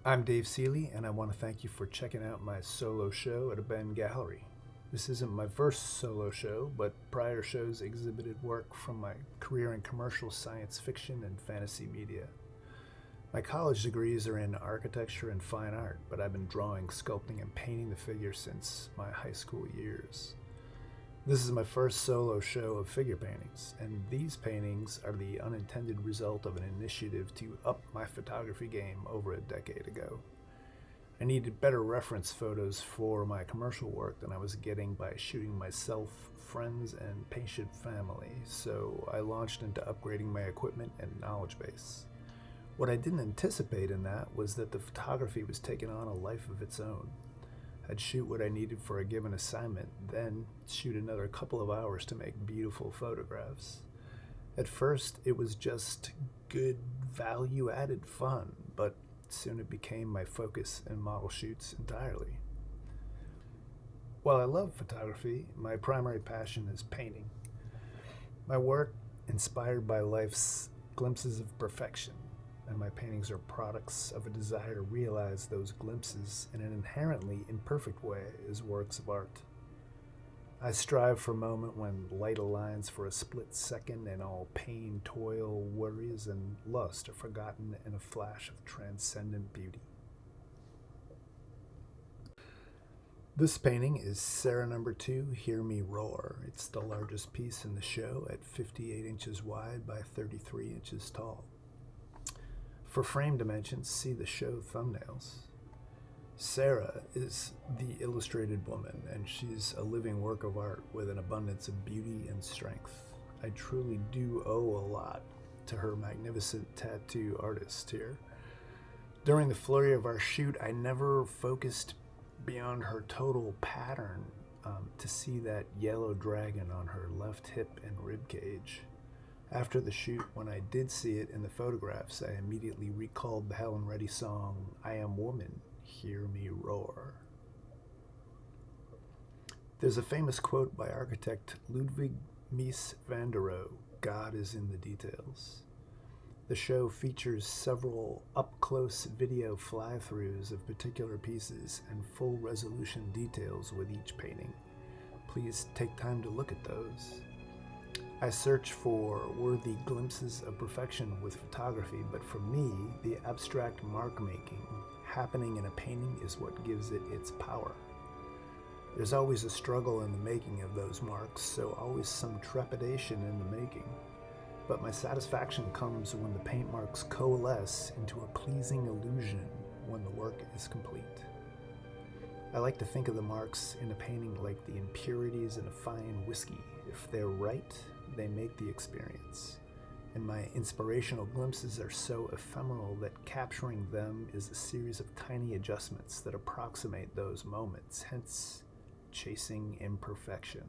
I'm Dave Seeley, and I want to thank you for checking out my solo show at Abend Gallery. This isn't my first solo show, but prior shows exhibited work from my career in commercial science fiction and fantasy media. My college degrees are in architecture and fine art, but I've been drawing, sculpting, and painting the figure since my high school years. This is my first solo show of figure paintings, and these paintings are the unintended result of an initiative to up my photography game over a decade ago. I needed better reference photos for my commercial work than I was getting by shooting myself, friends, and patient family, so I launched into upgrading my equipment and knowledge base. What I didn't anticipate in that was that the photography was taking on a life of its own. I'd shoot what I needed for a given assignment, then shoot another couple of hours to make beautiful photographs. At first, it was just good, value-added fun, but soon it became my focus in model shoots entirely. While I love photography, my primary passion is painting. My work, inspired by life's glimpses of perfection, and my paintings are products of a desire to realize those glimpses in an inherently imperfect way as works of art. I strive for a moment when light aligns for a split second and all pain, toil, worries, and lust are forgotten in a flash of transcendent beauty. This painting is Sarah number 2, Hear Me Roar. It's the largest piece in the show at 58 inches wide by 33 inches tall. For frame dimensions, see the show thumbnails. Sarah is the illustrated woman, and she's a living work of art with an abundance of beauty and strength. I truly do owe a lot to her magnificent tattoo artist here. During the flurry of our shoot, I never focused beyond her total pattern to see that yellow dragon on her left hip and rib cage. After the shoot, when I did see it in the photographs, I immediately recalled the Helen Reddy song, I Am Woman, Hear Me Roar. There's a famous quote by architect Ludwig Mies van der Rohe, God is in the details. The show features several up-close video fly-throughs of particular pieces and full-resolution details with each painting. Please take time to look at those. I search for worthy glimpses of perfection with photography, but for me, the abstract mark making happening in a painting is what gives it its power. There's always a struggle in the making of those marks, so always some trepidation in the making. But my satisfaction comes when the paint marks coalesce into a pleasing illusion when the work is complete. I like to think of the marks in a painting like the impurities in a fine whiskey. If they're right, they make the experience. And my inspirational glimpses are so ephemeral that capturing them is a series of tiny adjustments that approximate those moments, hence chasing imperfection.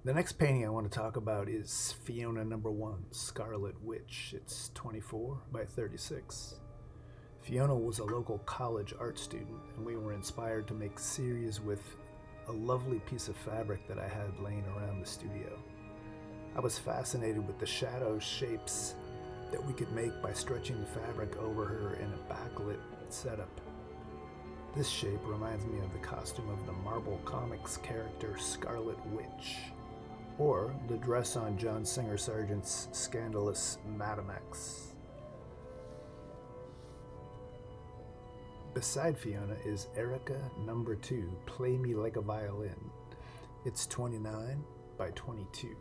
The next painting I want to talk about is Fiona number 1, Scarlet Witch. It's 24 by 36. Fiona was a local college art student, and we were inspired to make series with a lovely piece of fabric that I had laying around the studio. I was fascinated with the shadow shapes that we could make by stretching the fabric over her in a backlit setup. This shape reminds me of the costume of the Marvel Comics character Scarlet Witch, or the dress on John Singer Sargent's scandalous Madam X. Beside Fiona is Erica number 2, Play Me Like a Violin. It's 29 by 22.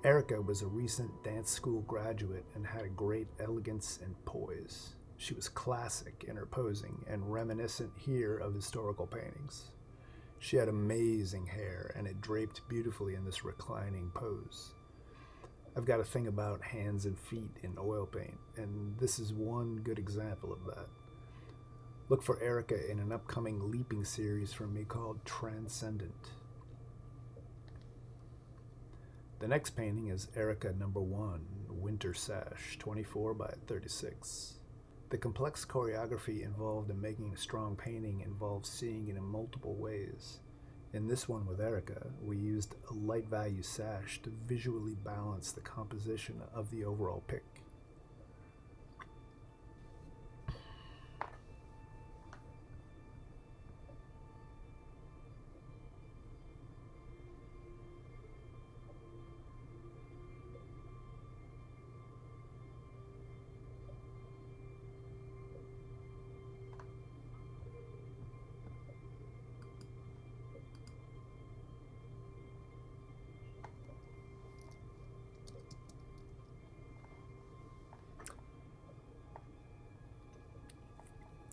Erica was a recent dance school graduate and had a great elegance and poise. She was classic in her posing and reminiscent here of historical paintings. She had amazing hair and it draped beautifully in this reclining pose. I've got a thing about hands and feet in oil paint, and this is one good example of that. Look for Erica in an upcoming leaping series from me called Transcendent. The next painting is Erica number 1, Winter Sash, 24 by 36. The complex choreography involved in making a strong painting involves seeing it in multiple ways. In this one with Erica, we used a light value sash to visually balance the composition of the overall pic.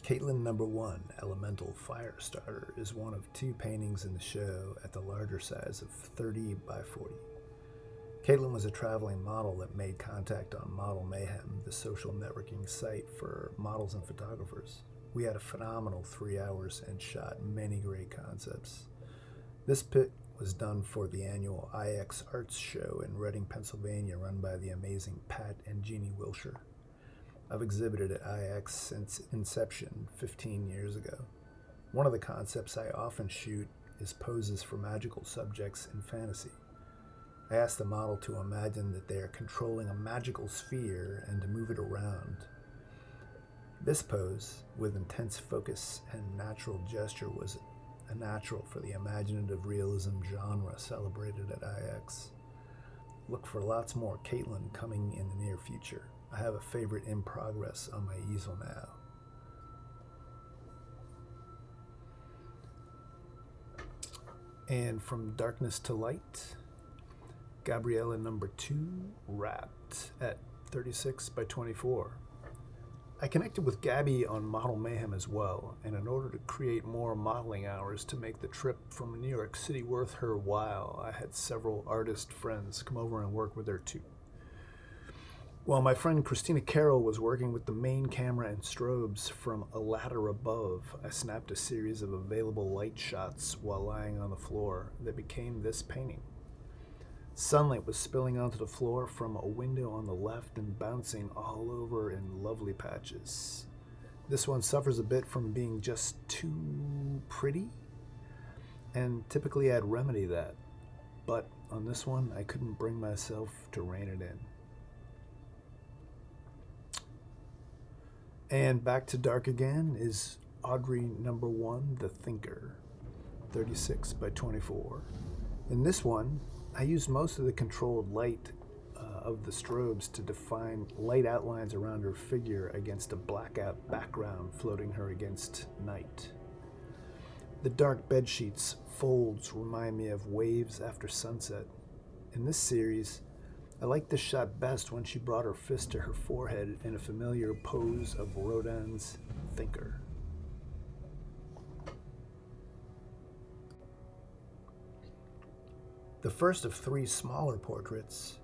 Caitlin number 1, Elemental Firestarter, is one of 2 paintings in the show at the larger size of 30 by 40. Caitlin was a traveling model that made contact on Model Mayhem, the social networking site for models and photographers. We had a phenomenal 3 hours and shot many great concepts. This pic was done for the annual IX Arts Show in Reading, Pennsylvania, run by the amazing Pat and Jeannie Wilshire. I've exhibited at IX since inception 15 years ago. One of the concepts I often shoot is poses for magical subjects in fantasy. I ask the model to imagine that they are controlling a magical sphere and to move it around. This pose, with intense focus and natural gesture, was a natural for the imaginative realism genre celebrated at IX. Look for lots more Caitlin coming in the near future. I have a favorite in progress on my easel now. And from Darkness to Light, Gabriella number 2, Wrapped at 36 by 24. I connected with Gabby on Model Mayhem as well, and in order to create more modeling hours to make the trip from New York City worth her while, I had several artist friends come over and work with her too. While my friend Christina Carroll was working with the main camera and strobes from a ladder above, I snapped a series of available light shots while lying on the floor that became this painting. Sunlight was spilling onto the floor from a window on the left and bouncing all over in lovely patches. This one suffers a bit from being just too pretty, and typically I'd remedy that, but on this one I couldn't bring myself to rein it in. And back to dark again is Audrey number 1, The Thinker, 36 by 24. In this one, I used most of the controlled light of the strobes to define light outlines around her figure against a blackout background floating her against night. The dark bedsheets folds remind me of waves after sunset. In this series, I liked this shot best when she brought her fist to her forehead in a familiar pose of Rodin's Thinker. The first of 3 smaller portraits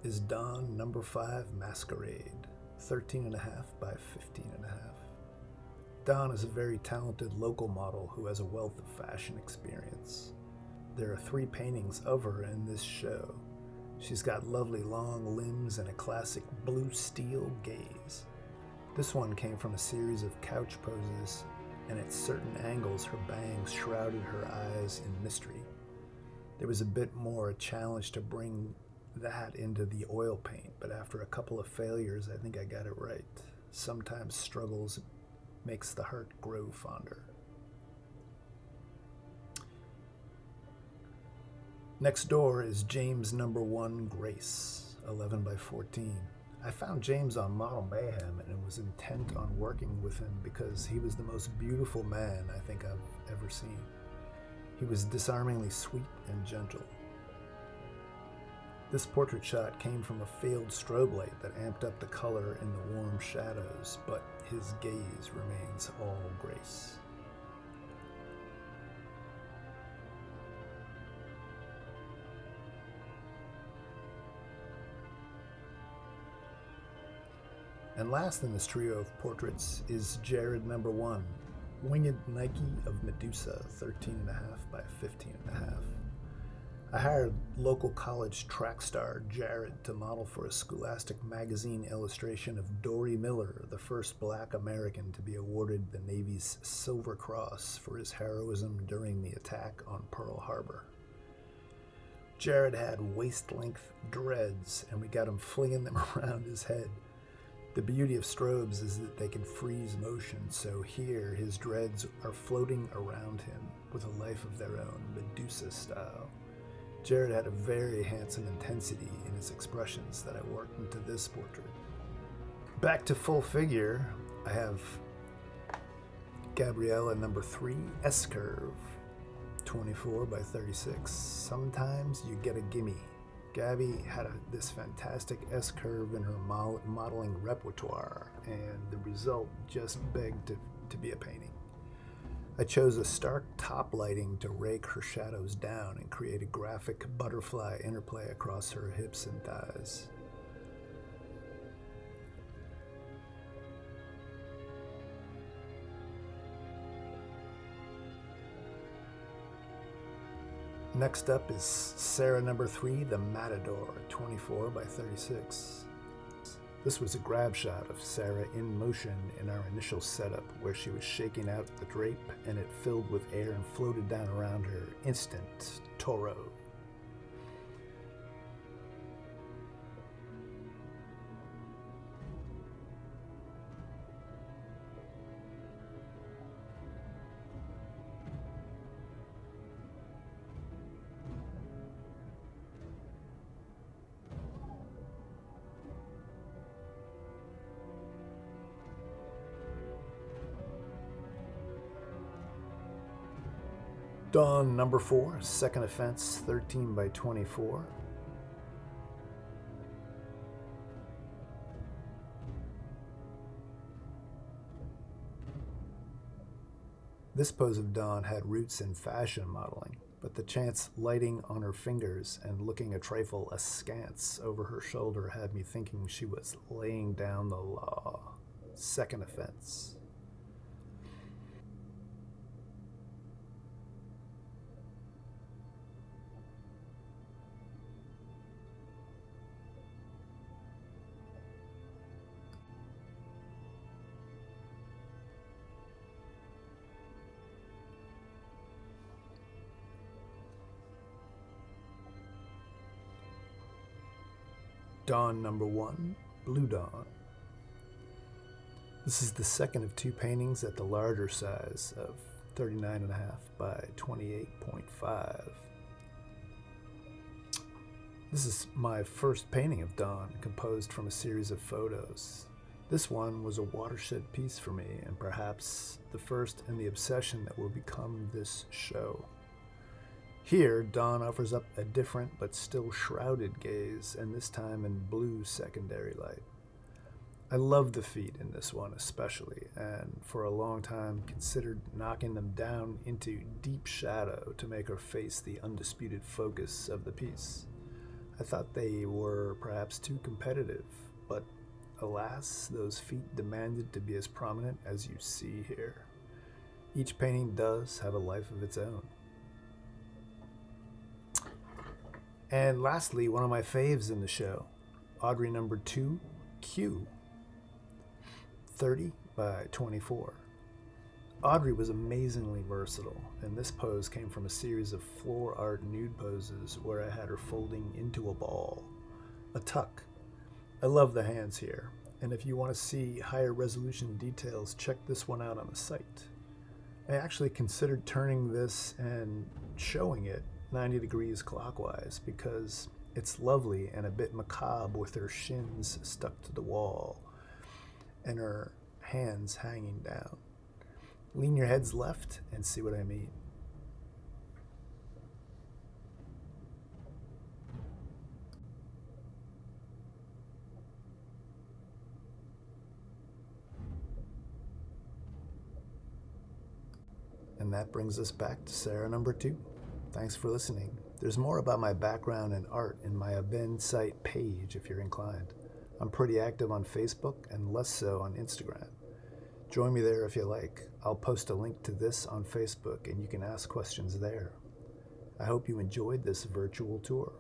is Dawn number 5, Masquerade, 13.5 by 15.5. Dawn is a very talented local model who has a wealth of fashion experience. There are 3 paintings of her in this show. She's got lovely long limbs and a classic blue steel gaze. This one came from a series of couch poses, and at certain angles her bangs shrouded her eyes in mystery. There was a bit more a challenge to bring that into the oil paint, but after a couple of failures, I think I got it right. Sometimes struggles makes the heart grow fonder. Next door is James number 1, Grace, 11 by 14. I found James on Model Mayhem and was intent on working with him because he was the most beautiful man I think I've ever seen. He was disarmingly sweet and gentle. This portrait shot came from a failed strobe light that amped up the color in the warm shadows, but his gaze remains all grace. And last in this trio of portraits is Jared number 1, Winged Nike of Medusa, 13.5 by 15.5. I hired local college track star Jared to model for a Scholastic magazine illustration of Dory Miller, the first Black American to be awarded the Navy's Silver Cross for his heroism during the attack on Pearl Harbor. Jared had waist-length dreads, and we got him flinging them around his head. The beauty of strobes is that they can freeze motion, so here his dreads are floating around him with a life of their own, Medusa style. Jared had a very handsome intensity in his expressions that I worked into this portrait. Back to full figure, I have Gabriella number 3, S-Curve, 24 by 36. Sometimes you get a gimme. Gabby had this fantastic S-curve in her modeling repertoire, and the result just begged to to be a painting. I chose a stark top lighting to rake her shadows down and create a graphic butterfly interplay across her hips and thighs. Next up is Sarah number 3, the Matador, 24 by 36. This was a grab shot of Sarah in motion in our initial setup, where she was shaking out the drape and it filled with air and floated down around her. Instant Toro. Dawn number 4, second offense, 13 by 24. This pose of Dawn had roots in fashion modeling, but the chance lighting on her fingers and looking a trifle askance over her shoulder had me thinking she was laying down the law. Second offense. Dawn number 1, Blue Dawn. This is the second of 2 paintings at the larger size of 39.5 by 28.5. This is my first painting of Dawn, composed from a series of photos. This one was a watershed piece for me, and perhaps the first in the obsession that will become this show. Here, Dawn offers up a different but still shrouded gaze, and this time in blue secondary light. I love the feet in this one especially, and for a long time considered knocking them down into deep shadow to make her face the undisputed focus of the piece. I thought they were perhaps too competitive, but alas, those feet demanded to be as prominent as you see here. Each painting does have a life of its own. And lastly, one of my faves in the show, Audrey number 2, Q, 30 by 24. Audrey was amazingly versatile, and this pose came from a series of floor art nude poses where I had her folding into a ball, a tuck. I love the hands here, and if you want to see higher resolution details, check this one out on the site. I actually considered turning this and showing it 90 degrees clockwise because it's lovely and a bit macabre with her shins stuck to the wall and her hands hanging down. Lean your heads left and see what I mean. And that brings us back to Sarah number 2. Thanks for listening. There's more about my background and art in my Abend site page if you're inclined. I'm pretty active on Facebook and less so on Instagram. Join me there if you like. I'll post a link to this on Facebook and you can ask questions there. I hope you enjoyed this virtual tour.